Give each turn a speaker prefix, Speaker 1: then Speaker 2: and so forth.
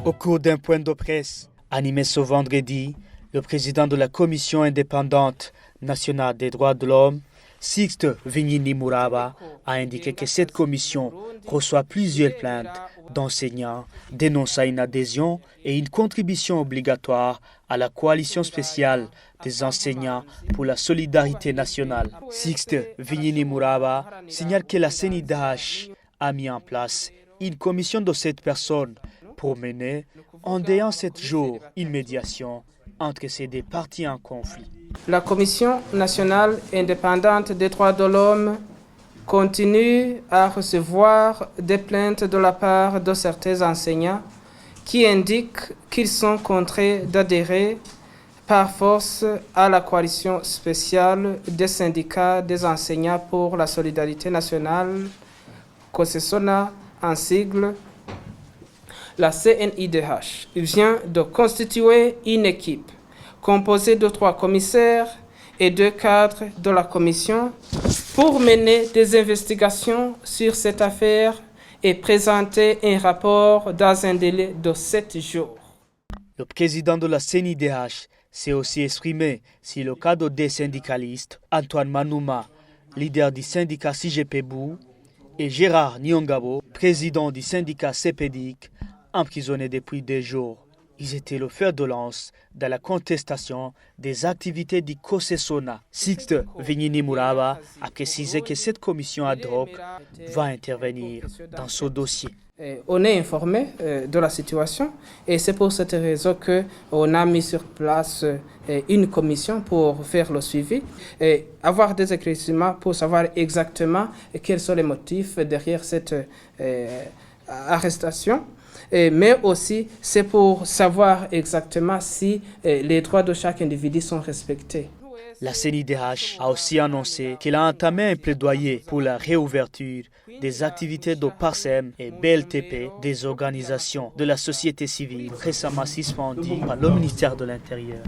Speaker 1: Au cours d'un point de presse animé ce vendredi, le président de la Commission indépendante nationale des droits de l'homme, Sixte Vignini-Mouraba, a indiqué que cette commission reçoit plusieurs plaintes d'enseignants dénonçant une adhésion et une contribution obligatoire à la coalition spéciale des enseignants pour la solidarité nationale. Sixte Vignini-Mouraba signale que la CNIDH a mis en place une commission de 7 personnes pour mener, en dehors 7 jours, une médiation entre ces deux parties en conflit.
Speaker 2: La Commission nationale indépendante des droits de l'homme continue à recevoir des plaintes de la part de certains enseignants qui indiquent qu'ils sont contraints d'adhérer par force à la coalition spéciale des syndicats des enseignants pour la solidarité nationale, COSESONA en sigle. La CNIDH vient de constituer une équipe composée de 3 commissaires et 2 cadres de la commission pour mener des investigations sur cette affaire et présenter un rapport dans un délai de 7 jours.
Speaker 1: Le président de la CNIDH s'est aussi exprimé sur le cas des syndicalistes Antoine Manouma, leader du syndicat CGPBU, et Gérard Nyongabo, président du syndicat CEPEDIC, emprisonnés depuis 2 jours. Ils étaient le fer de lance dans la contestation des activités du COSESONA. Sixte Vignini-Mouraba a précisé que cette commission ad hoc va intervenir dans ce dossier.
Speaker 2: On est informé de la situation et c'est pour cette raison qu'on a mis sur place une commission pour faire le suivi et avoir des éclaircissements pour savoir exactement quels sont les motifs derrière cette arrestation. Mais aussi, c'est pour savoir exactement si les droits de chaque individu sont respectés.
Speaker 1: La CNIDH a aussi annoncé qu'elle a entamé un plaidoyer pour la réouverture des activités de PARSEM et BLTP des organisations de la société civile récemment suspendues par le ministère de l'Intérieur.